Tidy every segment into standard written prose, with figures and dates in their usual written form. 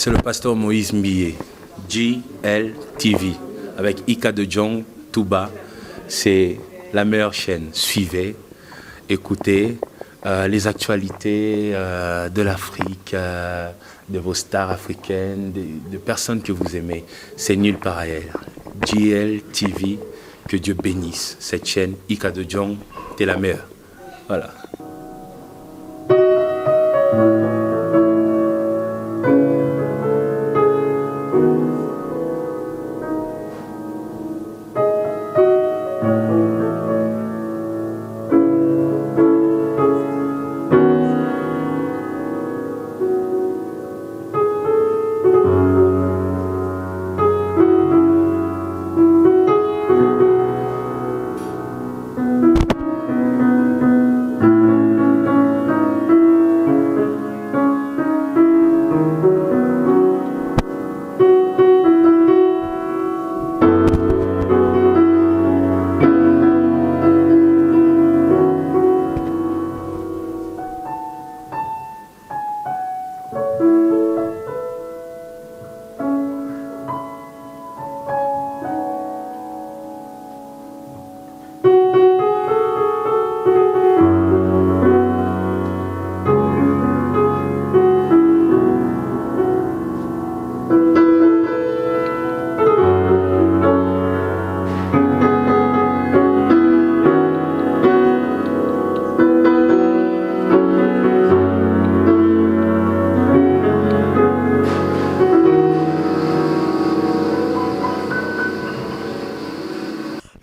C'est le pasteur Moïse Mbié, GLTV, avec Ika de Jong, Touba. C'est la meilleure chaîne. Suivez, écoutez les actualités de l'Afrique, de vos stars africaines, de personnes que vous aimez. C'est nulle part ailleurs. GLTV, que Dieu bénisse cette chaîne. Ika de Jong, t'es la meilleure. Voilà.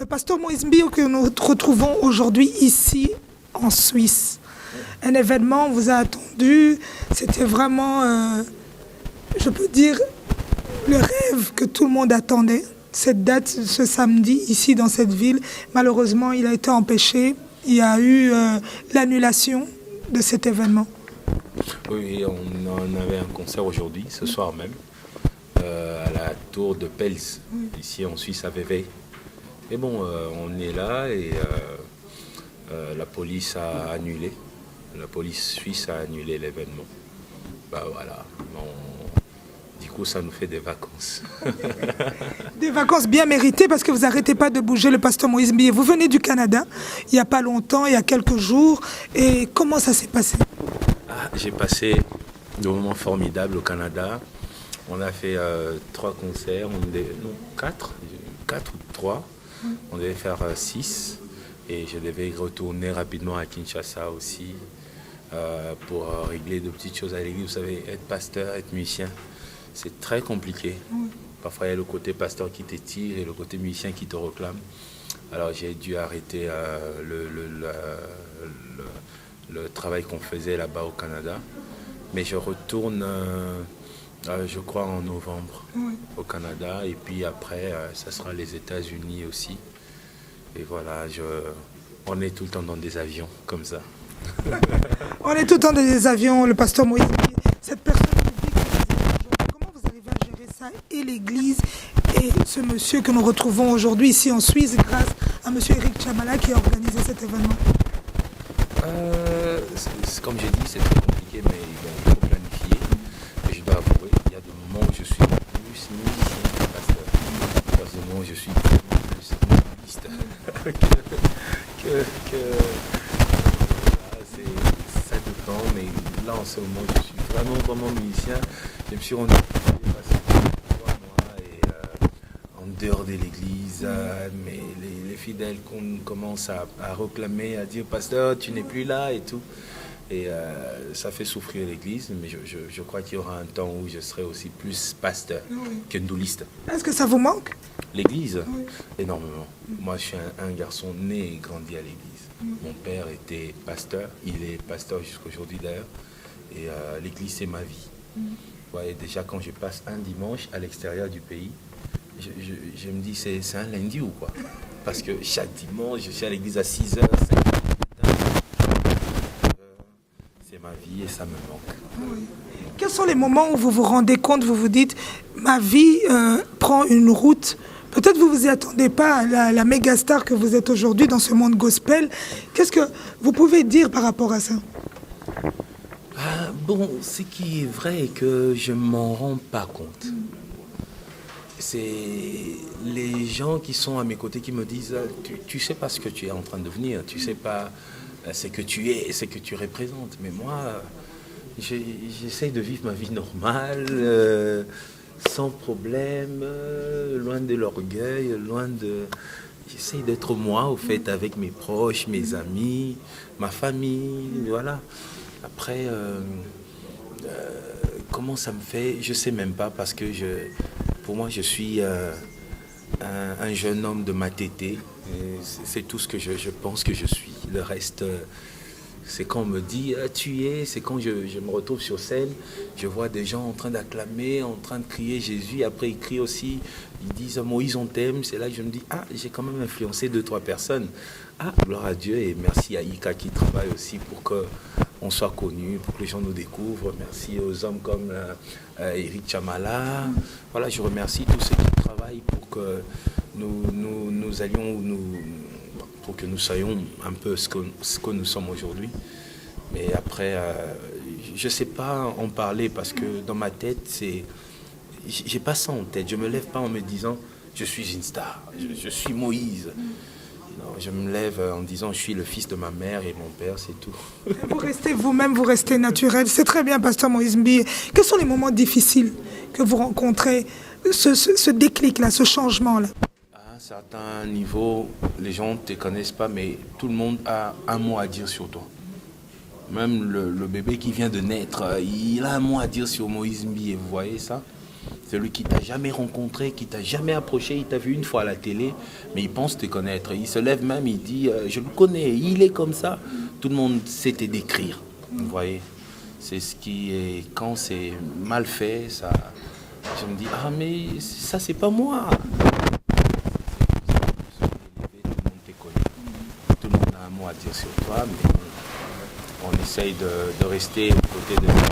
Pasteur Moïse Mbié que nous retrouvons aujourd'hui ici en Suisse. Un événement vous a attendu, c'était vraiment, je peux dire, le rêve que tout le monde attendait. Cette date, ce samedi, ici dans cette ville, malheureusement, il a été empêché. Il y a eu l'annulation de cet événement. Oui, on avait un concert aujourd'hui, ce soir même, à la tour de Pels, ici en Suisse, à Vevey. Mais bon, on est là et la police a annulé. La police suisse a annulé l'événement. Bah voilà. Du coup, ça nous fait des vacances. Des vacances bien méritées parce que vous n'arrêtez pas de bouger, le pasteur Moïse Mbié. Vous venez du Canada il n'y a pas longtemps, il y a quelques jours. Et comment ça s'est passé? J'ai passé des moments formidables au Canada. On a fait 3 concerts, quatre ou 3. On devait faire 6 et je devais retourner rapidement à Kinshasa aussi pour régler de petites choses à l'église. Vous savez, être pasteur, être musicien, c'est très compliqué. Parfois, il y a le côté pasteur qui t'étire et le côté musicien qui te réclame. Alors, j'ai dû arrêter le travail qu'on faisait là-bas au Canada. Mais je retourne, je crois, en novembre au Canada. Et puis après, ça sera les États-Unis aussi. Et voilà, on est tout le temps dans des avions comme ça. On est tout le temps dans des avions, le pasteur Moïse Mbié. Cette personne comment vous arrivez à gérer ça et l'église et ce monsieur que nous retrouvons aujourd'hui ici en Suisse grâce à monsieur Eric Chamala qui a organisé cet événement? Comme j'ai dit, c'est très compliqué, mais il faut planifier. Et je dois avouer, il y a des moments où je suis plus musicien que pasteur. Il y a des moments où je suis plus musiciste ça dépend, mais là en ce moment, je suis vraiment musicien. Je me suis rendu compte qu'il passé 3 mois et en dehors de l'église, mais les fidèles commencent à réclamer, à dire pasteur, tu n'es plus là et tout. Et ça fait souffrir l'église, mais je crois qu'il y aura un temps où je serai aussi plus pasteur que ndouliste. Est-ce que ça vous manque? L'église, énormément. Moi, je suis un garçon né et grandi à l'église. Mon père était pasteur, il est pasteur jusqu'aujourd'hui d'ailleurs. Et l'église, c'est ma vie. Ouais, déjà, quand je passe un dimanche à l'extérieur du pays, je me dis, c'est un lundi ou quoi? Parce que chaque dimanche, je suis à l'église à 6h, 5h. C'est ma vie et ça me manque. Quels sont les moments où vous vous rendez compte, vous vous dites, ma vie prend une route? Peut-être vous ne vous y attendez pas à la méga star que vous êtes aujourd'hui dans ce monde gospel. Qu'est-ce que vous pouvez dire par rapport à ça? Ah, bon, ce qui est vrai est que je m'en rends pas compte. C'est les gens qui sont à mes côtés qui me disent tu sais pas ce que tu es en train de devenir, tu sais pas ce que tu es, ce que tu représentes. Mais moi, j'essaye de vivre ma vie normale, sans problème, loin de l'orgueil, loin de... J'essaye d'être moi, au fait, avec mes proches, mes amis, ma famille, voilà. Après, comment ça me fait, je sais même pas, parce que pour moi, je suis un jeune homme de Matete. C'est tout ce que je pense que je suis. Le reste, c'est quand on me dit tu es, c'est quand je me retrouve sur scène, je vois des gens en train d'acclamer, en train de crier Jésus. Après, ils crient aussi, ils disent Moïse, on t'aime. C'est là que je me dis j'ai quand même influencé 2-3 personnes. Gloire à Dieu, et merci à Ika qui travaille aussi pour qu'on soit connu, pour que les gens nous découvrent. Merci aux hommes comme Eric Chamala. Voilà, je remercie tous ceux qui travaillent pour que nous allions pour que nous soyons un peu ce que nous sommes aujourd'hui. Mais après, je ne sais pas en parler parce que dans ma tête, j'ai pas ça en tête. Je ne me lève pas en me disant je suis une star, je suis Moïse. Non, je me lève en disant je suis le fils de ma mère et mon père, c'est tout. Vous restez vous-même, vous restez naturel. C'est très bien, Pasteur Moïse Mbi. Quels sont les moments difficiles que vous rencontrez, ce déclic-là, ce changement-là? À un certain niveau, les gens ne te connaissent pas, mais tout le monde a un mot à dire sur toi. Même le bébé qui vient de naître, il a un mot à dire sur Moïse Mbi. Et vous voyez ça? Celui qui t'a jamais rencontré, qui t'a jamais approché, il t'a vu une fois à la télé, mais il pense te connaître. Il se lève même, il dit je le connais, il est comme ça. Tout le monde sait te décrire. Vous voyez? C'est ce qui est, quand c'est mal fait, ça, je me dis mais ça c'est pas moi. Tout le monde te connaît. Tout le monde a un mot à dire sur toi, mais on essaye de rester aux côtés de gens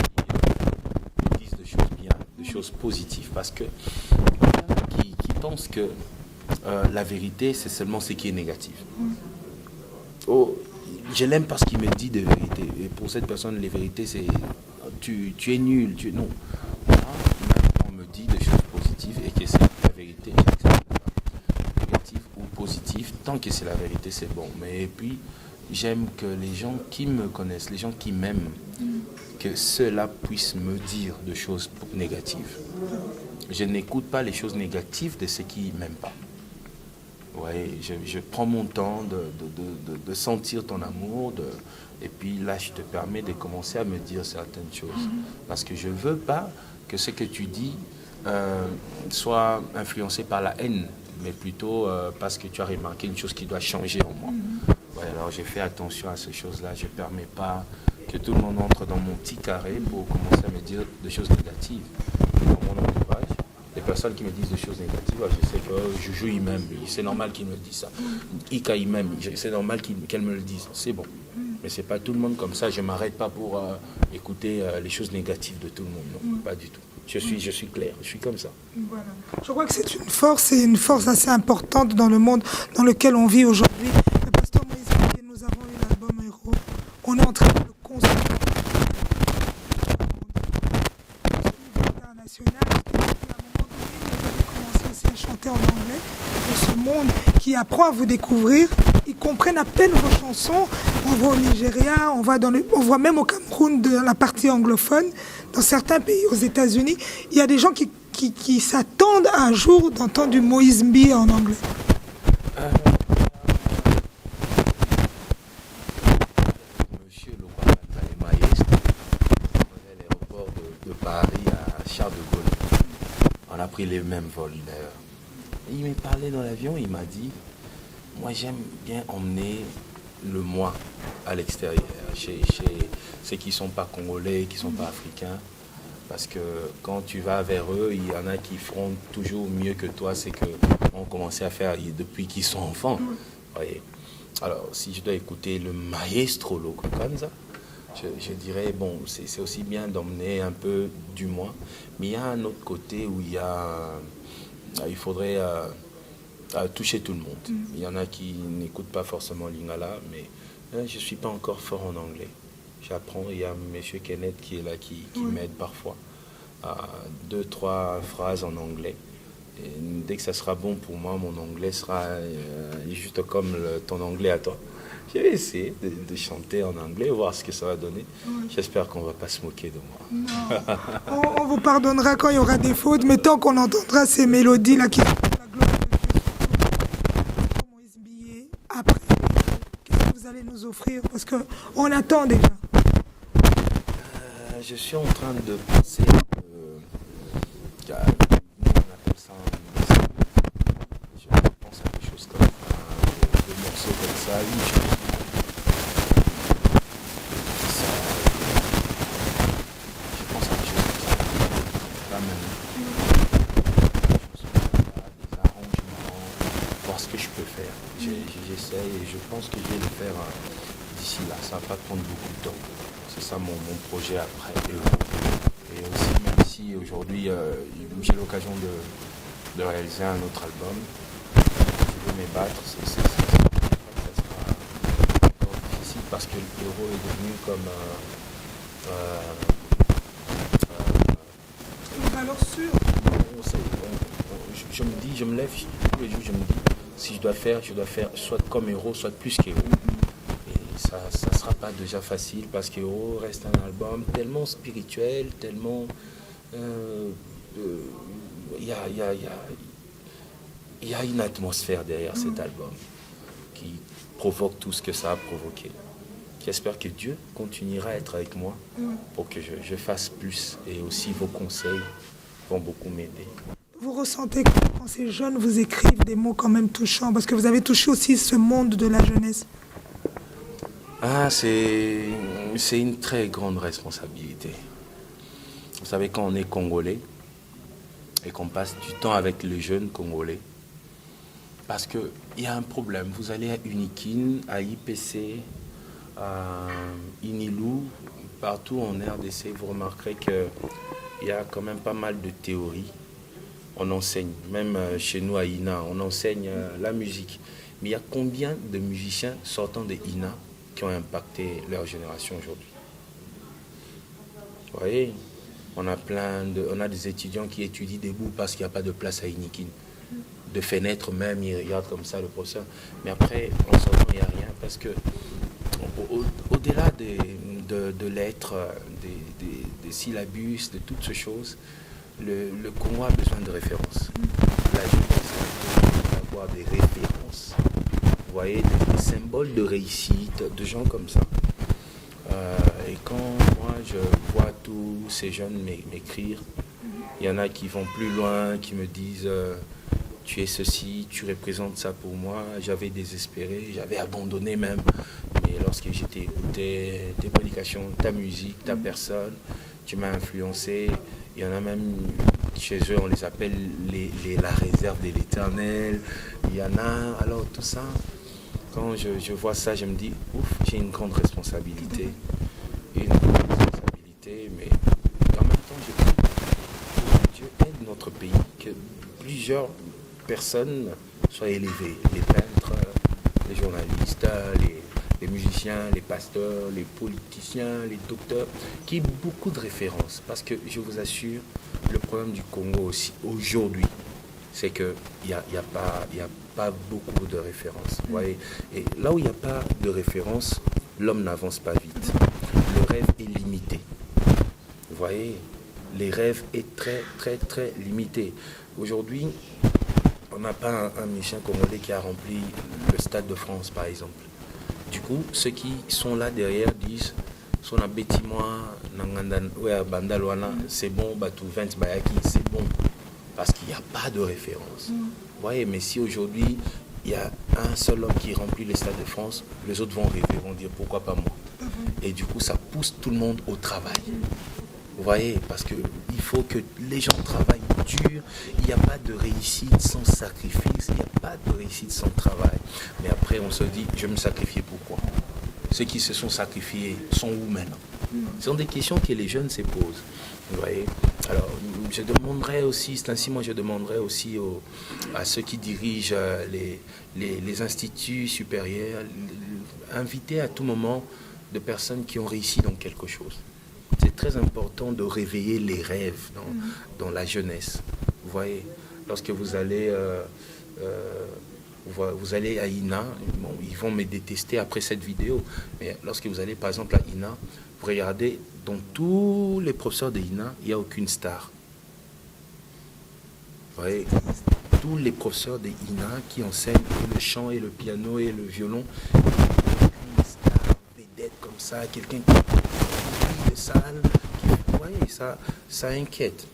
qui disent des choses bien, des choses positives. Parce que qui pensent que la vérité, c'est seulement ce qui est négatif. Je l'aime parce qu'il me dit des vérités. Et pour cette personne, les vérités, c'est tu es nul. Non. Moi, on me dit des choses positives et que c'est la vérité. Négatif ou positif, tant que c'est la vérité, c'est bon. Mais puis, j'aime que les gens qui me connaissent, les gens qui m'aiment, que ceux-là puissent me dire des choses négatives. Je n'écoute pas les choses négatives de ceux qui ne m'aiment pas. Ouais, je prends mon temps de sentir ton amour, et puis là, je te permets de commencer à me dire certaines choses. Parce que je ne veux pas que ce que tu dis soit influencé par la haine, mais plutôt parce que tu as remarqué une chose qui doit changer en moi. Ouais, alors j'ai fait attention à ces choses-là. Je ne permets pas que tout le monde entre dans mon petit carré pour commencer à me dire des choses négatives. Dans mon entourage, les personnes qui me disent des choses négatives, je sais que Joujou il m'aime, c'est normal qu'il me dise ça. Ika il m'aime, c'est normal qu'elle me le dise. C'est bon. Mais c'est pas tout le monde comme ça. Je m'arrête pas pour écouter les choses négatives de tout le monde. Non, pas du tout. Je suis clair, je suis comme ça. Voilà. Je crois que c'est une force assez importante dans le monde dans lequel on vit aujourd'hui. Le pasteur Moïse Mbi, nous avons eu l'album Héros. On est en train de le construire au niveau international. À un moment donné, vous avez commencé aussi à chanter en anglais. Et ce monde qui apprend à vous découvrir, ils comprennent à peine vos chansons. On va au Nigeria, on voit même au Cameroun, dans la partie anglophone, dans certains pays, aux États-Unis, il y a des gens qui s'attendent un jour d'entendre du Moïse Mbi en anglais. Monsieur le maestro, à l'aéroport de Paris à Charles de Gaulle. On a pris les mêmes vols d'ailleurs. Il m'a parlé dans l'avion, il m'a dit moi j'aime bien emmener le moi à l'extérieur, chez ceux qui ne sont pas congolais, qui ne sont pas africains. Parce que quand tu vas vers eux, il y en a qui feront toujours mieux que toi, c'est qu'on commencé à faire depuis qu'ils sont enfants. Voyez. Alors, si je dois écouter le maestro Lokokanza, je dirais, bon, c'est aussi bien d'emmener un peu du moi, mais il y a un autre côté où il faudrait toucher tout le monde. Il y en a qui n'écoutent pas forcément Lingala, mais je ne suis pas encore fort en anglais. J'apprends, il y a M. Kenneth qui est là, qui m'aide parfois. 2-3 phrases en anglais. Et dès que ça sera bon pour moi, mon anglais sera juste comme ton anglais à toi. Je vais essayer de chanter en anglais, voir ce que ça va donner. J'espère qu'on ne va pas se moquer de moi. Non. On vous pardonnera quand il y aura des fautes, mais tant qu'on entendra ces mélodies-là qui font la gloire de Dieu, Moïse Billet, après, qu'est-ce que vous allez nous offrir? Parce qu'on attend déjà. Je suis en train de penser, nous on appelle ça je pense à des choses comme des morceaux comme ça, une chose. Je pense à des choses comme ça, pas maintenant. Des arrangements, voir ce que je peux faire. J'essaye et je pense que je vais le faire d'ici là, ça va pas prendre beaucoup de temps. C'est ça mon projet après. Et aussi, même si aujourd'hui j'ai l'occasion de réaliser un autre album, je veux m'ébattre, ça sera encore difficile parce que le héros est devenu comme Une valeur sûre. je me lève tous les jours, je me dis, si je dois faire soit comme héros, soit plus qu'héros. Ça ne sera pas déjà facile parce que Héros reste un album tellement spirituel, tellement... Il y a une atmosphère derrière cet album qui provoque tout ce que ça a provoqué. J'espère que Dieu continuera à être avec moi pour que je fasse plus. Et aussi vos conseils vont beaucoup m'aider. Vous ressentez quand ces jeunes vous écrivent des mots quand même touchants, parce que vous avez touché aussi ce monde de la jeunesse. C'est une très grande responsabilité. Vous savez, quand on est Congolais et qu'on passe du temps avec les jeunes Congolais, parce qu'il y a un problème. Vous allez à Unikin, à IPC, à Inilou, partout en RDC, vous remarquerez qu'il y a quand même pas mal de théories. On enseigne, même chez nous à INA, on enseigne la musique. Mais il y a combien de musiciens sortant de INA qui ont impacté leur génération aujourd'hui? Vous voyez, on a des étudiants qui étudient debout parce qu'il n'y a pas de place à Inikin. De fenêtres même, ils regardent comme ça le professeur. Mais après, en sortant, il n'y a rien parce que au-delà de lettres, des syllabus, de toutes ces choses, le Congo a besoin de références. La jeunesse a besoin d'avoir des références. Vous voyez, des symboles de réussite, de gens comme ça. Et quand moi je vois tous ces jeunes m'écrire, il y en a qui vont plus loin, qui me disent tu es ceci, tu représentes ça pour moi. J'avais désespéré, j'avais abandonné même. Mais lorsque j'étais écouté tes prédications, ta musique, ta personne, tu m'as influencé. Il y en a même chez eux, on les appelle la réserve de l'Éternel. Il y en a, alors tout ça. Quand je vois ça, je me dis, ouf, j'ai une grande responsabilité. Mais en même temps, je prie que Dieu aide notre pays, que plusieurs personnes soient élevées. Les peintres, les journalistes, les musiciens, les pasteurs, les politiciens, les docteurs, qui aient beaucoup de références. Parce que je vous assure, le problème du Congo aussi, aujourd'hui, c'est qu'il n'y a pas beaucoup de références. Vous voyez. Et là où il n'y a pas de référence, l'homme n'avance pas vite. Le rêve est limité. Vous voyez, les rêves est très, très, très limité. Aujourd'hui, on n'a pas un musicien congolais qui a rempli le Stade de France, par exemple. Du coup, ceux qui sont là derrière disent son abeti moi, c'est bon, Batou 20 Bayaki, c'est bon. Parce qu'il n'y a pas de référence. Vous voyez, mais si aujourd'hui, il y a un seul homme qui remplit le Stade de France, les autres vont rêver, vont dire pourquoi pas moi. Et du coup, ça pousse tout le monde au travail. Vous voyez, parce qu'il faut que les gens travaillent dur. Il n'y a pas de réussite sans sacrifice, il n'y a pas de réussite sans travail. Mais après, on se dit, je vais me sacrifier pourquoi? Ceux qui se sont sacrifiés sont où maintenant? Ce sont des questions que les jeunes se posent. Vous voyez? Alors, je demanderais aussi, c'est ainsi, moi je demanderais aussi à ceux qui dirigent les instituts supérieurs, inviter à tout moment de personnes qui ont réussi dans quelque chose. C'est très important de réveiller les rêves dans la jeunesse. Vous voyez, lorsque vous allez à INA, bon, ils vont me détester après cette vidéo, mais lorsque vous allez par exemple à INA, vous regardez, dans tous les professeurs de INA, il n'y a aucune star. Vous voyez, tous les professeurs de INA qui enseignent le chant et le piano et le violon, une star vedette comme ça, quelqu'un qui remplit les salles, vous voyez, ça inquiète.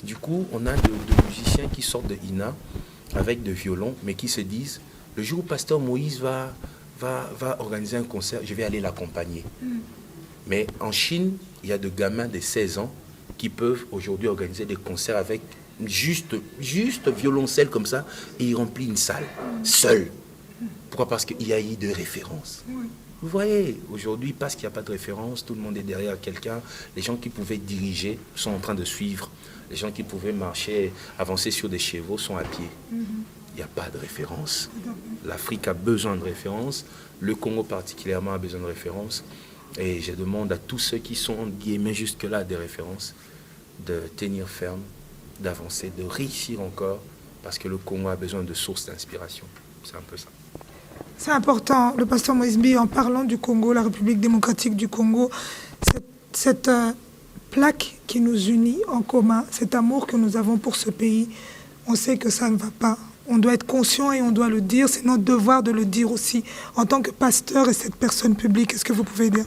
Du coup, on a de musiciens qui sortent de INA avec de violons, mais qui se disent, le jour où Pasteur Moïse va organiser un concert, je vais aller l'accompagner. Mais en Chine, il y a de gamins de 16 ans qui peuvent aujourd'hui organiser des concerts avec juste violoncelle comme ça, et ils remplissent une salle, seul. Pourquoi? Parce qu'il y a eu de références. Vous voyez, aujourd'hui, parce qu'il n'y a pas de référence, tout le monde est derrière quelqu'un. Les gens qui pouvaient diriger sont en train de suivre. Les gens qui pouvaient marcher, avancer sur des chevaux sont à pied. Il n'y a pas de référence. L'Afrique a besoin de références. Le Congo particulièrement a besoin de références. Et je demande à tous ceux qui sont, entre guillemets, jusque-là des références, de tenir ferme, d'avancer, de réussir encore, parce que le Congo a besoin de sources d'inspiration. C'est un peu ça. C'est important, le pasteur Moïse Bi, en parlant du Congo, la République démocratique du Congo, cette plaque qui nous unit en commun, cet amour que nous avons pour ce pays, on sait que ça ne va pas. On doit être conscient et on doit le dire. C'est notre devoir de le dire aussi. En tant que pasteur et cette personne publique, qu'est-ce que vous pouvez dire?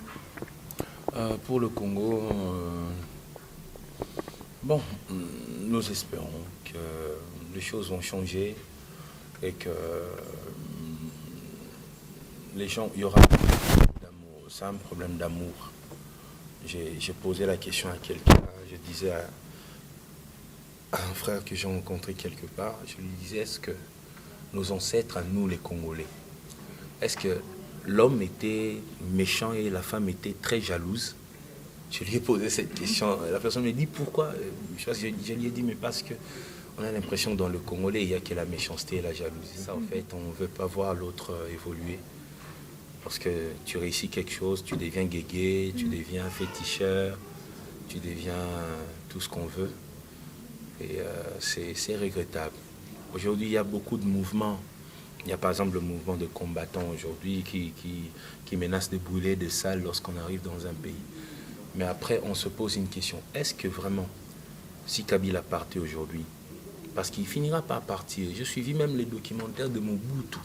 Pour le Congo, bon, nous espérons que les choses vont changer et que les gens, il y aura un problème d'amour. C'est un problème d'amour. J'ai posé la question à quelqu'un, je disais à un frère que j'ai rencontré quelque part, je lui disais, est-ce que nos ancêtres, à nous les Congolais, est-ce que l'homme était méchant et la femme était très jalouse? Je lui ai posé cette question. La personne me dit pourquoi? Je lui ai dit, mais parce que on a l'impression que dans le Congolais, il n'y a que la méchanceté et la jalousie. Ça, en fait, on ne veut pas voir l'autre évoluer. Parce que tu réussis quelque chose, tu deviens guégué, tu deviens féticheur, tu deviens tout ce qu'on veut. Et c'est regrettable. Aujourd'hui, il y a beaucoup de mouvements. Il y a par exemple le mouvement de combattants aujourd'hui qui menace de brûler des salles lorsqu'on arrive dans un pays. Mais après, on se pose une question. Est-ce que vraiment, si Kabila partait aujourd'hui, parce qu'il finira par partir, je suivis même les documentaires de Mobutu.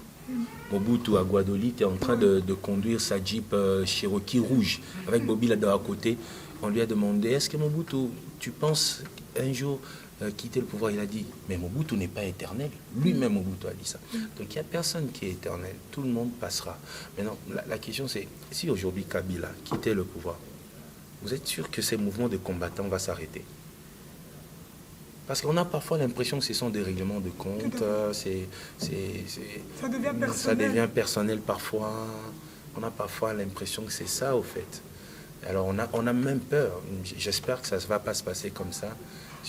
Mobutu à Guadeloupe est en train de conduire sa Jeep Cherokee rouge avec Bobby là-dedans à côté. On lui a demandé, est-ce que Mobutu, tu penses un jour quitter le pouvoir? Il a dit, mais Mobutu n'est pas éternel. Lui-même Mobutu a dit ça. Donc il n'y a personne qui est éternel. Tout le monde passera. Maintenant, la question c'est, si aujourd'hui Kabila quittait le pouvoir, vous êtes sûr que ces mouvements de combattants vont s'arrêter? Parce qu'on a parfois l'impression que ce sont des règlements de compte, ça devient personnel parfois. On a parfois l'impression que c'est ça au fait. Alors on a même peur. J'espère que ça ne va pas se passer comme ça.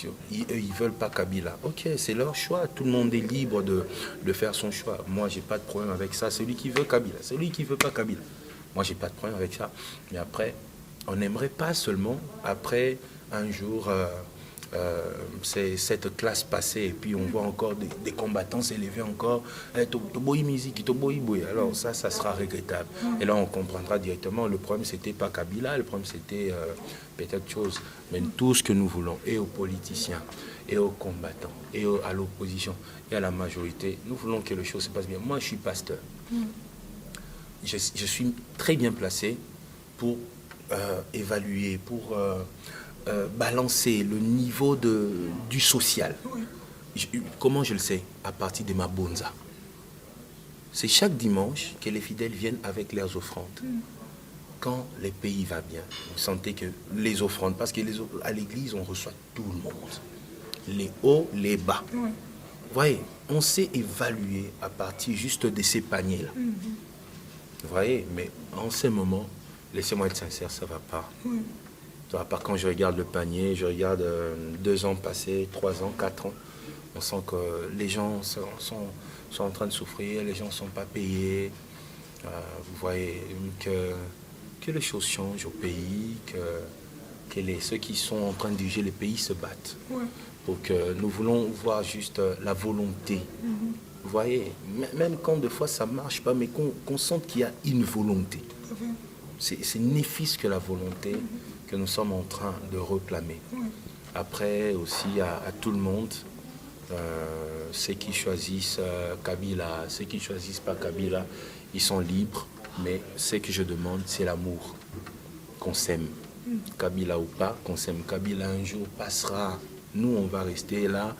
Eux, ils ne veulent pas Kabila. Ok, c'est leur choix. Tout le monde est libre de faire son choix. Moi, je n'ai pas de problème avec ça. Celui qui veut Kabila, celui qui ne veut pas Kabila. Moi, je n'ai pas de problème avec ça. Mais après, on n'aimerait pas seulement, après un jour... c'est cette classe passée et puis on voit encore des combattants s'élever encore. Alors ça sera regrettable. Et là on comprendra directement, le problème c'était pas Kabila, le problème c'était peut-être chose. Mais tout ce que nous voulons, et aux politiciens, et aux combattants, et à l'opposition, et à la majorité, nous voulons que les choses se passent bien. Moi je suis pasteur. Je suis très bien placé pour évaluer, pour... balancer le niveau du social. Comment je le sais? À partir de ma bonza. C'est chaque dimanche que les fidèles viennent avec leurs offrandes. Quand le pays va bien, vous sentez que les offrandes, parce qu'à l'église, on reçoit tout le monde. Les hauts, les bas. Vous voyez, on sait évaluer à partir juste de ces paniers-là. Vous voyez, mais en ce moment, laissez-moi être sincère, ça ne va pas. À part quand je regarde le panier, je regarde 2 ans passés, 3 ans, 4 ans, on sent que les gens sont en train de souffrir, les gens ne sont pas payés. Vous voyez que que les choses changent au pays, que ceux qui sont en train de diriger les pays se battent. Ouais. Donc nous voulons voir juste la volonté. Vous voyez, même quand des fois ça ne marche pas, mais qu'on sente qu'il y a une volonté. C'est néfis que la volonté que nous sommes en train de réclamer. Après aussi à tout le monde, ceux qui choisissent Kabila, ceux qui ne choisissent pas Kabila, ils sont libres. Mais ce que je demande, c'est l'amour, qu'on s'aime. Kabila ou pas, qu'on s'aime. Kabila un jour passera. Nous, on va rester là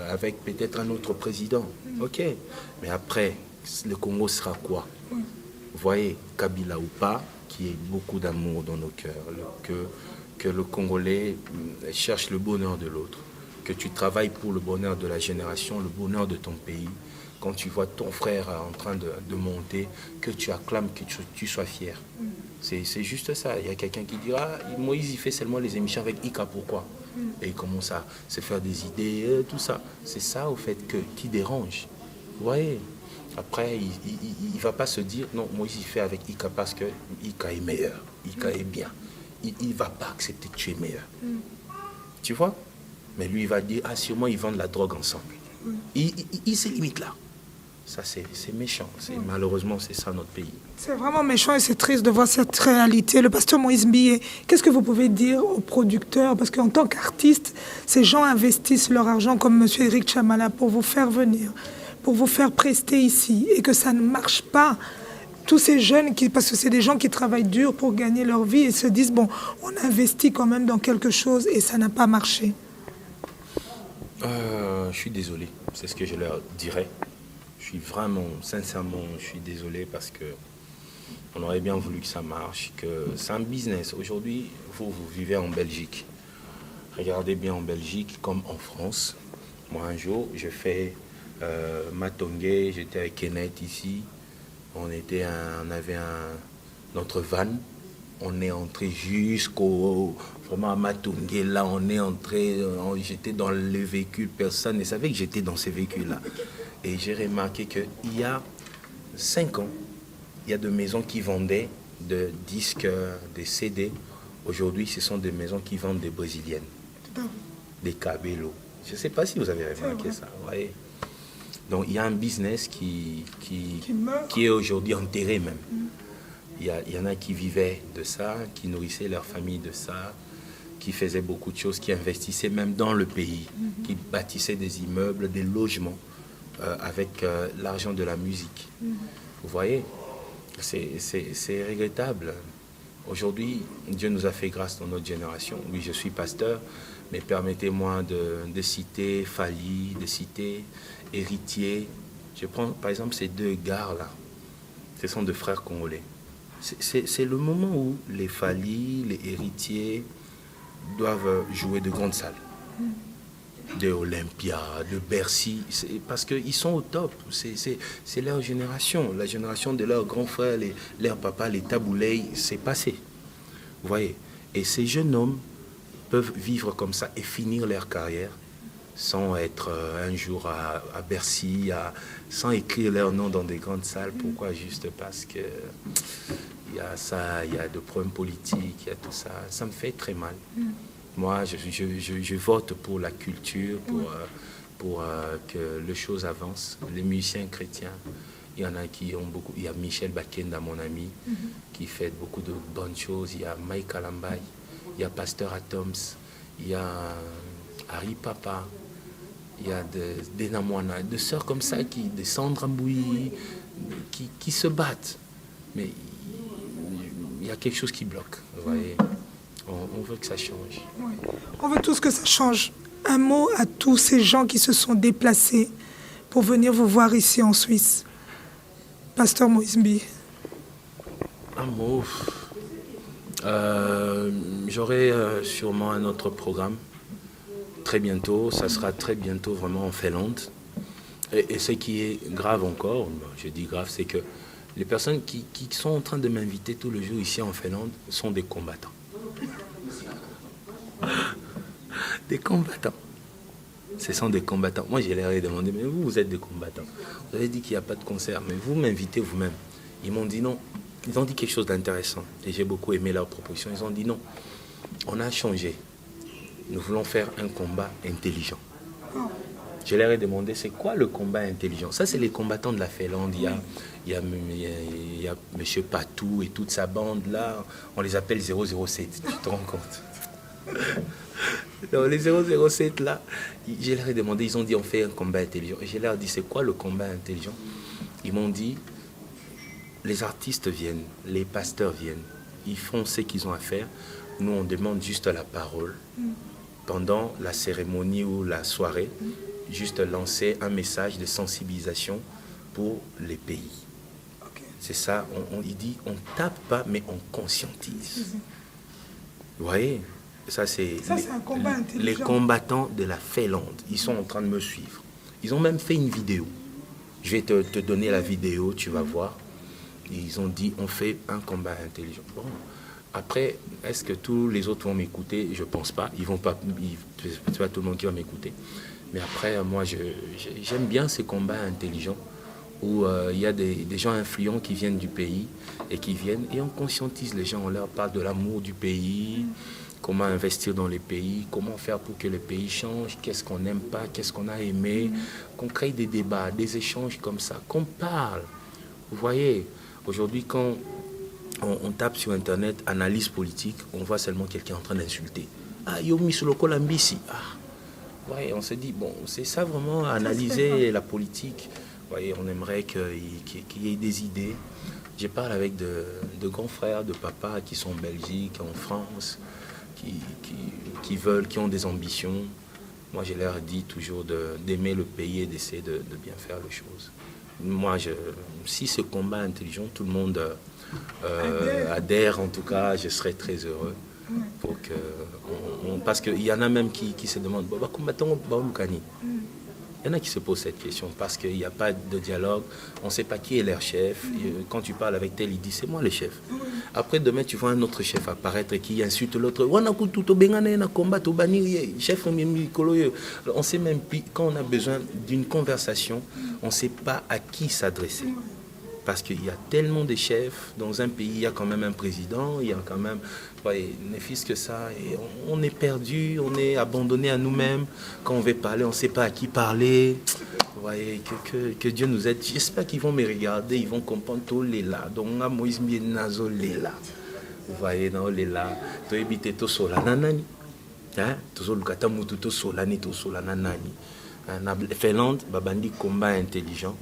avec peut-être un autre président. Ok. Mais après, le Congo sera quoi? Vous voyez, Kabila ou pas, qu'il y ait beaucoup d'amour dans nos cœurs. Que le Congolais cherche le bonheur de l'autre. Que tu travailles pour le bonheur de la génération, le bonheur de ton pays. Quand tu vois ton frère en train de monter, que tu acclames, que tu sois fier. C'est juste ça. Il y a quelqu'un qui dira, Moïse, il fait seulement les émissions avec Ika, pourquoi? Et il commence à se faire des idées, tout ça. C'est ça, au fait, qui dérange. Vous voyez? Après, il ne va pas se dire, non, Moïse, il fait avec Ika parce que Ika est meilleur, Ika est bien. Il ne va pas accepter que tu es meilleur. Tu vois? Mais lui, il va dire, ah, sûrement, ils vendent la drogue ensemble. Il se limite là. Ça, c'est méchant. Malheureusement, c'est ça notre pays. C'est vraiment méchant et c'est triste de voir cette réalité. Le pasteur Moïse Mbié, qu'est-ce que vous pouvez dire aux producteurs? Parce qu'en tant qu'artiste, ces gens investissent leur argent comme M. Eric Chamala pour vous faire venir, pour vous faire prester ici et que ça ne marche pas. Tous ces jeunes, parce que c'est des gens qui travaillent dur pour gagner leur vie et se disent, bon, on investit quand même dans quelque chose et ça n'a pas marché. Je suis désolé, c'est ce que je leur dirais. Je suis vraiment, sincèrement, je suis désolé parce que on aurait bien voulu que ça marche, que c'est un business. Aujourd'hui, vous vivez en Belgique. Regardez bien en Belgique comme en France. Moi, un jour, je fais Matongé, j'étais avec Kenneth ici. On avait notre van. On est entré jusqu'au vraiment à Matungé. Là, on est entré, j'étais dans le véhicule, personne ne savait que j'étais dans ces véhicules-là. Et j'ai remarqué qu'il y a 5 ans, il y a des maisons qui vendaient des disques, des CD. Aujourd'hui, ce sont des maisons qui vendent des brésiliennes, des cabellos. Je ne sais pas si vous avez remarqué ça. Ouais. Donc, il y a un business qui est aujourd'hui enterré même. Il y en a qui vivaient de ça, qui nourrissaient leur famille de ça, qui faisaient beaucoup de choses, qui investissaient même dans le pays, qui bâtissaient des immeubles, des logements avec l'argent de la musique. Vous voyez, c'est regrettable. Aujourd'hui, Dieu nous a fait grâce dans notre génération. Oui, je suis pasteur, mais permettez-moi de citer Fali, de citer Héritier. Je prends par exemple ces 2 gars-là. Ce sont 2 frères congolais. C'est le moment où les Fali, les Héritiers doivent jouer de grandes salles. De Olympia, de Bercy, parce qu'ils sont au top. C'est leur génération, la génération de leurs grands frères, leurs papas, les Taboulay, c'est passé. Vous voyez? Et ces jeunes hommes peuvent vivre comme ça et finir leur carrière sans être un jour à Bercy, sans écrire leur nom dans des grandes salles. Pourquoi? Juste parce que il y a ça, il y a des problèmes politiques, il y a tout ça. Ça me fait très mal. Moi, je vote pour la culture, pour que les choses avancent. Les musiciens chrétiens, il y en a qui ont beaucoup. Il y a Michel Bakenda, mon ami, qui fait beaucoup de bonnes choses. Il y a Mike Alambay, il y a Pasteur Atoms, il y a Harry Papa, il y a des Namwana, des sœurs comme ça, des Sandra Mbouyi, qui se battent. Mais il y a quelque chose qui bloque, vous voyez. On veut que ça change. Oui. On veut tous que ça change. Un mot à tous ces gens qui se sont déplacés pour venir vous voir ici en Suisse. Pasteur Moïse Mbié. Un mot. J'aurai sûrement un autre programme très bientôt. Ça sera très bientôt vraiment en Finlande. Et ce qui est grave encore, je dis grave, c'est que les personnes qui sont en train de m'inviter tous les jours ici en Finlande sont des combattants. Des combattants. Ce sont des combattants. Moi, je leur ai demandé, mais vous êtes des combattants. Vous avez dit qu'il n'y a pas de concert, mais vous m'invitez vous-même. Ils m'ont dit non. ils ont dit quelque chose d'intéressant. Et j'ai beaucoup aimé leur proposition. Ils ont dit non, on a changé. Nous voulons faire un combat intelligent. Je leur ai demandé, c'est quoi le combat intelligent? Ça, c'est les combattants de la Finlande. Il y a M. Patou et toute sa bande là. On les appelle 007, tu te rends compte? Donc, les 007 là, je leur ai demandé, ils ont dit on fait un combat intelligent. Et je leur ai dit, c'est quoi le combat intelligent? Ils m'ont dit, les artistes viennent, les pasteurs viennent, ils font ce qu'ils ont à faire. Nous, on demande juste la parole. Pendant la cérémonie ou la soirée, juste lancer un message de sensibilisation pour les pays. Okay. C'est ça, il dit, on tape pas, mais on conscientise. Vous voyez, ça c'est un combat intelligent. Les combattants de la Finlande. Ils sont en train de me suivre. Ils ont même fait une vidéo. Je vais te donner la vidéo, tu vas voir. Ils ont dit, on fait un combat intelligent. Bon. Après, est-ce que tous les autres vont m'écouter? Je ne pense pas. Ils vont pas. C'est pas tout le monde qui va m'écouter. Mais après, moi, j'aime bien ces combats intelligents où il y a des gens influents qui viennent du pays et qui viennent et on conscientise les gens. On leur parle de l'amour du pays, comment investir dans les pays, comment faire pour que le pays change, qu'est-ce qu'on n'aime pas, qu'est-ce qu'on a aimé, qu'on crée des débats, des échanges comme ça, qu'on parle. Vous voyez, aujourd'hui, quand on tape sur Internet, analyse politique, on voit seulement quelqu'un en train d'insulter. Ah, yo misuloko lambisi. Ah, ouais, on se dit, bon, c'est ça vraiment, analyser la politique. Voyez, on aimerait qu'il y ait des idées. Je parle avec de grands frères, de papas qui sont en Belgique, en France, qui veulent, qui ont des ambitions. Moi, je leur dis toujours d'aimer le pays et d'essayer de bien faire les choses. Moi, si ce combat intelligent, tout le monde adhère, en tout cas, je serais très heureux. Pour parce qu'il y en a même qui se demandent, il y en a qui se posent cette question parce qu'il n'y a pas de dialogue, on ne sait pas qui est leur chef. Quand tu parles avec tel, il dit c'est moi le chef. Après demain tu vois un autre chef apparaître qui insulte l'autre. On ne sait même plus, quand on a besoin d'une conversation, on ne sait pas à qui s'adresser. Parce qu'il y a tellement de chefs dans un pays, il y a quand même un président, il y a quand même, ne fût-ce que ça, et on est perdu, on est abandonné à nous-mêmes. Quand on veut parler, on ne sait pas à qui parler. Vous voyez, que Dieu nous aide. J'espère qu'ils vont me regarder, ils vont comprendre tout les là. Donc, on a Moïse Nazo les là. Vous voyez, dans les là, tu habites tout seul, nanani. Hein, tout seul, tu mutu tout seul, nanani. Finlande, babandi combat intelligent.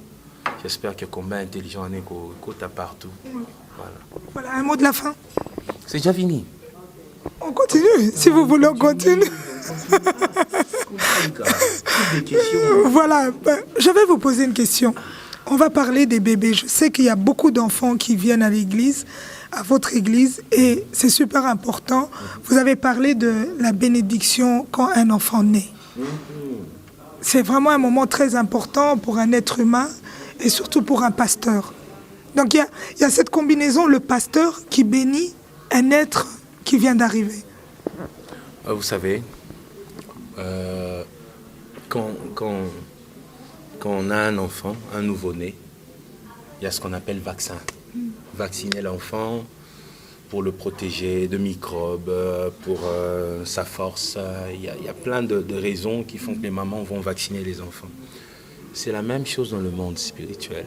J'espère que le combat intelligent est côté partout. Voilà, un mot de la fin. C'est déjà fini. On continue, si vous voulez, on continue. Voilà, je vais vous poser une question. On va parler des bébés. Je sais qu'il y a beaucoup d'enfants qui viennent à l'église, à votre église, et c'est super important. Vous avez parlé de la bénédiction quand un enfant naît. C'est vraiment un moment très important pour un être humain et surtout pour un pasteur. Donc il y a cette combinaison, le pasteur qui bénit un être qui vient d'arriver. Vous savez, quand on a un enfant, un nouveau-né, il y a ce qu'on appelle vaccin. Vacciner l'enfant pour le protéger de microbes, pour sa force. Il y a plein de raisons qui font que les mamans vont vacciner les enfants. C'est la même chose dans le monde spirituel.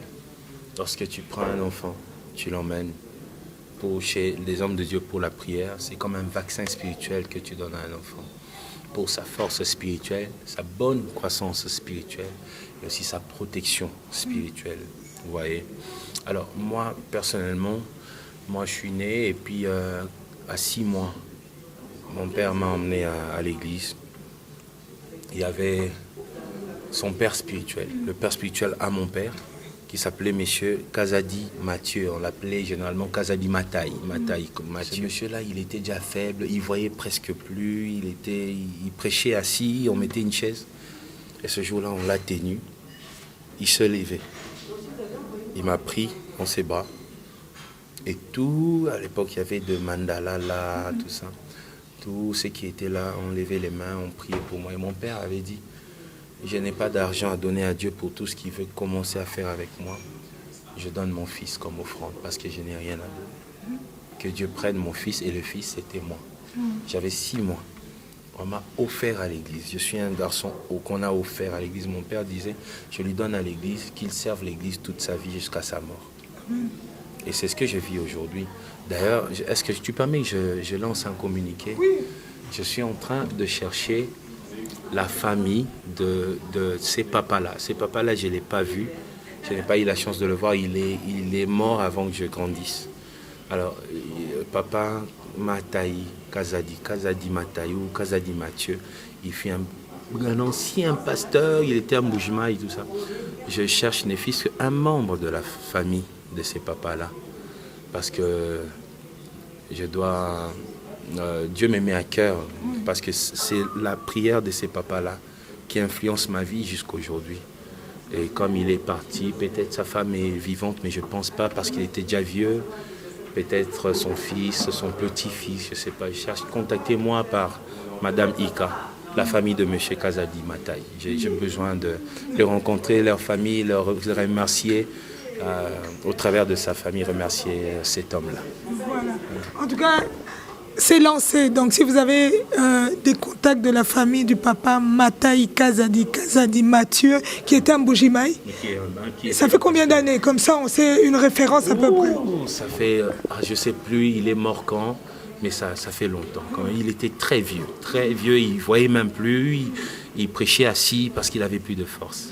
Lorsque tu prends un enfant, tu l'emmènes chez les hommes de Dieu pour la prière, c'est comme un vaccin spirituel que tu donnes à un enfant. Pour sa force spirituelle, sa bonne croissance spirituelle et aussi sa protection spirituelle. Vous voyez? Alors moi, personnellement, je suis né et puis à 6 mois, mon père m'a emmené à l'église. Il y avait son père spirituel, le père spirituel à mon père, qui s'appelait monsieur Kazadi Mathieu. On l'appelait généralement Kazadi Mataï comme Mathieu. Ce monsieur-là, il était déjà faible, il voyait presque plus, il prêchait assis, on mettait une chaise. Et ce jour-là, on l'a tenu. Il se levait. Il m'a pris dans ses bras. Et tout, à l'époque, il y avait de mandala là, tout ça. Tous ceux qui étaient là, on levait les mains, on priait pour moi. Et mon père avait dit, je n'ai pas d'argent à donner à Dieu pour tout ce qu'il veut commencer à faire avec moi. je donne mon fils comme offrande parce que je n'ai rien à donner. Que Dieu prenne mon fils, et le fils, c'était moi. J'avais 6 mois. On m'a offert à l'église. Je suis un garçon qu'on a offert à l'église. Mon père disait, je lui donne à l'église, qu'il serve l'église toute sa vie jusqu'à sa mort. Et c'est ce que je vis aujourd'hui. D'ailleurs, est-ce que tu permets que je lance un communiqué? Oui. Je suis en train de chercher la famille de ces papas-là. Ces papas-là, je ne l'ai pas vu. Je n'ai pas eu la chance de le voir. Il est mort avant que je grandisse. Alors, papa Mataï, Kazadi Matayou, Kazadi Mathieu, il fut un ancien pasteur, il était à Mboujima et tout ça. Je cherche ne fût qu'un membre de la famille de ces papas-là. Parce que je dois... Dieu me met à cœur, parce que c'est la prière de ces papas-là qui influence ma vie jusqu'à aujourd'hui. Et comme il est parti, peut-être sa femme est vivante, mais je ne pense pas, parce qu'il était déjà vieux. Peut-être son fils, son petit-fils, je ne sais pas. Je cherche, contactez-moi par Madame Ika, la famille de M. Kazadi Mataï. J'ai besoin de les rencontrer, leur famille, leur remercier, au travers de sa famille, remercier cet homme-là. Voilà. En tout cas, c'est lancé. Donc, si vous avez des contacts de la famille du papa Mataï Kazadi Mathieu, qui était à Mboujimai, ça fait combien d'années? Comme ça, on sait une référence à peu près. Ça fait, je ne sais plus, il est mort quand, mais ça fait longtemps. Quand même. Il était très vieux, il ne voyait même plus, il prêchait assis parce qu'il n'avait plus de force.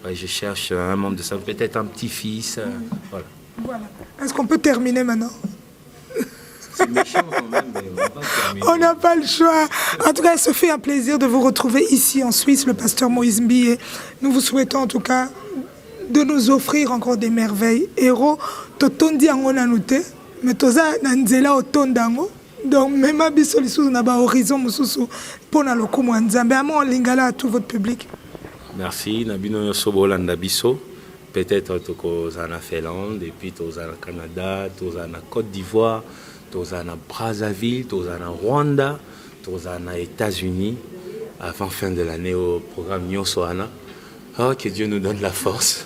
Ouais, je cherche un membre de ça, peut-être un petit-fils. Voilà. Est-ce qu'on peut terminer maintenant? C'est méchant quand même, mais on va pas terminer. On n'a pas le choix. En tout cas, ce fait un plaisir de vous retrouver ici en Suisse, le pasteur Moïse Mbié. Nous vous souhaitons en tout cas de nous offrir encore des merveilles. Héros, totondi ango nanute, mais toza nanzela otondango. Donc même abiso lisusu na ba horizon mususu pona lokumu nzambe. Amo lingala à tout votre public. Merci, Nabino Sobolanda Bisso. Peut-être toza na Finlande, et puis toza na Canada, toza na Côte d'Ivoire, toza na Brazzaville, toza na Rwanda, toza na États-Unis, avant fin de l'année au programme Nyosoana. Oh, que Dieu nous donne la force.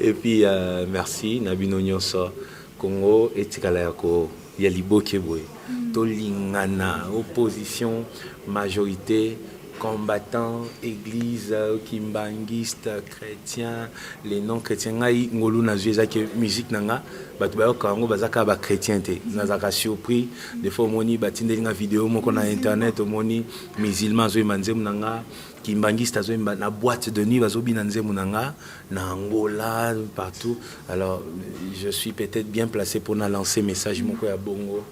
Et puis, merci, Nabino Nyoso, Congo, et Tikalayako, Yalibo Keboé. Tolingana, opposition, majorité, combattants, église, kimbanguiste, chrétien, les non-chrétiens, ngolu na zueza que musique nanga, batu ba kango bazaka ba chrétien te, nazaka surpris, des fois moni batinde nga vidéo moko na internet moni musulman zo manzemu nanga, kimbanguiste zo na boîte de nuit bazo binanzemu nanga, na Angola partout. Alors je suis peut-être bien placé pour na lancer message moko ya bongo.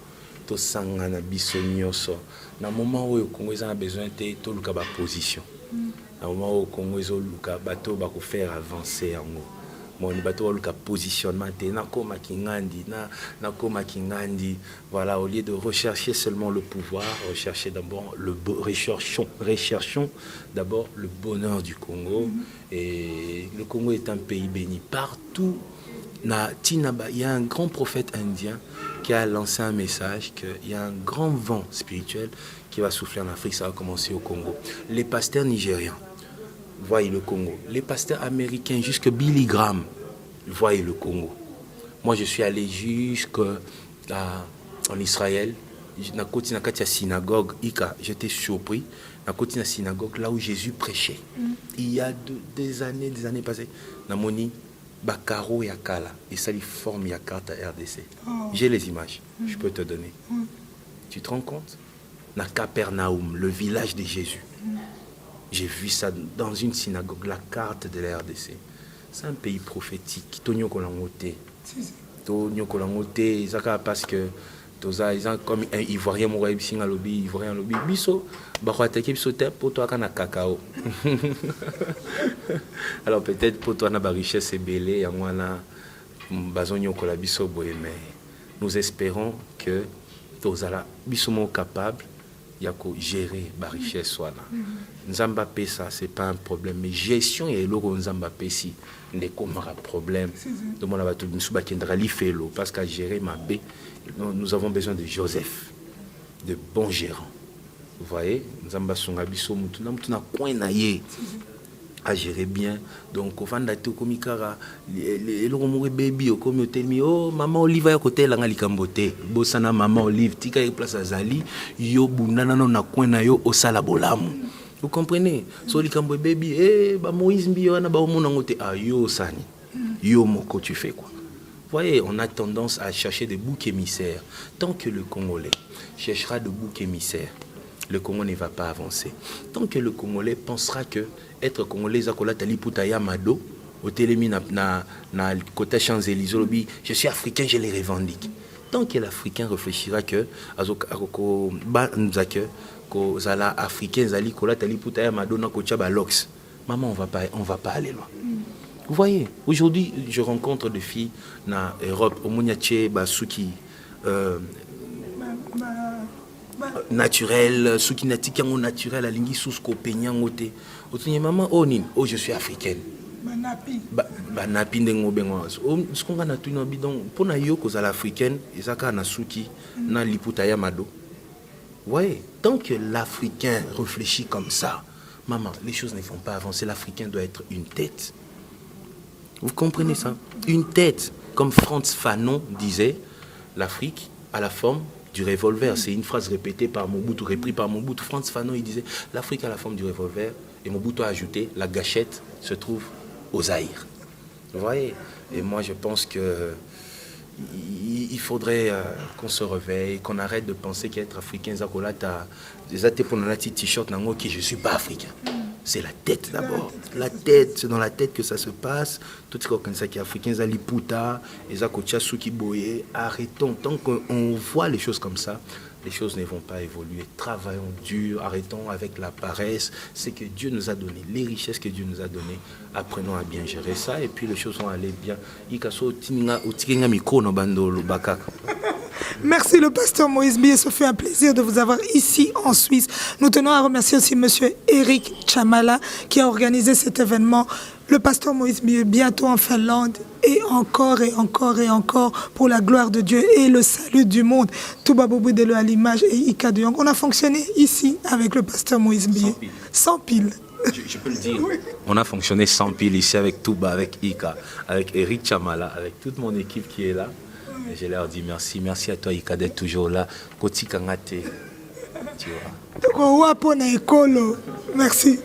Tosangana biso nyoso na moment où le Congo a besoin de toluka ba position na moment où le Congo ezoluka bato ba ko faire avancer yango mon bato luka positionnement te na koma kingandi na koma kingandi. Voilà, au lieu de rechercher seulement le pouvoir, rechercher d'abord recherchons d'abord le bonheur du Congo. Et le Congo est un pays béni partout. Il y a un grand prophète indien qui a lancé un message qu'il y a un grand vent spirituel qui va souffler en Afrique. Ça va commencer au Congo. Les pasteurs nigériens voient le Congo. Les pasteurs américains, jusque Billy Graham, voient le Congo. Moi, je suis allé jusqu'en Israël. Dans la synagogue, j'étais surpris. Dans la synagogue, là où Jésus prêchait. Il y a des années passées. Dans mon Bakaro Yakala, et ça lui forme la carte à RDC. J'ai les images, je peux te donner. Tu te rends compte? Na Capernaum, le village de Jésus. J'ai vu ça dans une synagogue, la carte de la RDC. C'est un pays prophétique. Tonyo Kolangote. Tonyo Kolangote, parce que ils ont comme un Ivoirien, Ivoirien lobby, biso, bakwateke biso te pour toi kana cacao. Alors peut-être pour toi na ba richesse belé ya mwana bazonyo kola biso boye, mais nous espérons que tozala biso mo capable ya ko gérer ba richesse swana. Nzamba pesa c'est pas un problème, mais gestion et loko nzamba pesi ne komara problème. Donc on a tout musuba kendra li felo parce qu'à gérer ma bé nous avons besoin de Joseph, de bons gérants. Vous voyez, nzamba songa biso mutu na coin na ye. à gérer bien. Donc, au Fandate, au Komikara, le Romore baby, au Komiotelmi, oh, maman Olive, à côté, la Likambote, Bossana, maman Olive, Tika, place à Zali, yo, Bunana, na Kwena, yo, Osala Bolamu. Vous comprenez? So, Likambo baby, eh, bah, Moïse Mbio, na ba Omonangote, ah, yo, Sani, yo, Moko, tu fais quoi? Vous voyez, on a tendance à chercher des boucs émissaires. Tant que le Congolais cherchera de boucs émissaires, le Congo ne va pas avancer. Tant que le Congolais pensera que être Congolais, Mado, au Télémi, na côté Champs-Élysées, je suis africain, je les revendique. Tant que l'Africain réfléchira que, Zala africain, Zali, Kola, Tali, Putaya, Mado, na Kochaba, Lox. Maman, on va pas aller loin. Vous voyez, aujourd'hui, je rencontre des filles en Europe, au Mouniaché, Basuki, naturel, Suki Natikango naturel, à Lingi Susko Penyangote. Otunye maman, oh nin, oh je suis africaine. Banapi ndengo bengo. Ce qu'on a natuno bidon, pour na yo cause à l'africaine, et ça na Suki, na Liputaya Mado. Vous voyez, tant que l'Africain réfléchit comme ça, maman, les choses ne vont pas avancer. L'Africain doit être une tête. Vous comprenez ça? Une tête, comme Frantz Fanon disait, l'Afrique a la forme du revolver. C'est une phrase répétée par Mobutu, reprise par Mobutu. Frantz Fanon, il disait, l'Afrique a la forme du revolver. Et Mobutu a ajouté, la gâchette se trouve au Zaïre. Vous voyez? Et moi, je pense que il faudrait qu'on se réveille, qu'on arrête de penser qu'être africain, t-shirt, je ne suis pas africain. C'est la tête d'abord. La tête, c'est dans la tête que ça se passe. Tout ce qu'on sait qui est africain, les puta, les akocha, qui boye. Arrêtons. Tant qu'on voit les choses comme ça, les choses ne vont pas évoluer. Travaillons dur, arrêtons avec la paresse. C'est que Dieu nous a donné, les richesses que Dieu nous a données. Apprenons à bien gérer ça et puis les choses vont aller bien. Merci le pasteur Moïse Mbie, ça fait un plaisir de vous avoir ici en Suisse. Nous tenons à remercier aussi monsieur Eric Chamala qui a organisé cet événement. Le pasteur Moïse Mbie bientôt en Finlande et encore et encore et encore pour la gloire de Dieu et le salut du monde. Touba Boubou Delo à l'image et Ika de Yong. On a fonctionné ici avec le pasteur Moïse Mbie. Sans pile. Je peux le dire. Oui. On a fonctionné sans pile ici avec Touba, avec Ika, avec Eric Chamala, avec toute mon équipe qui est là. Et je leur dis merci. Merci à toi, Ika, d'être toujours là. Koti Kangate. Tu vois. Merci.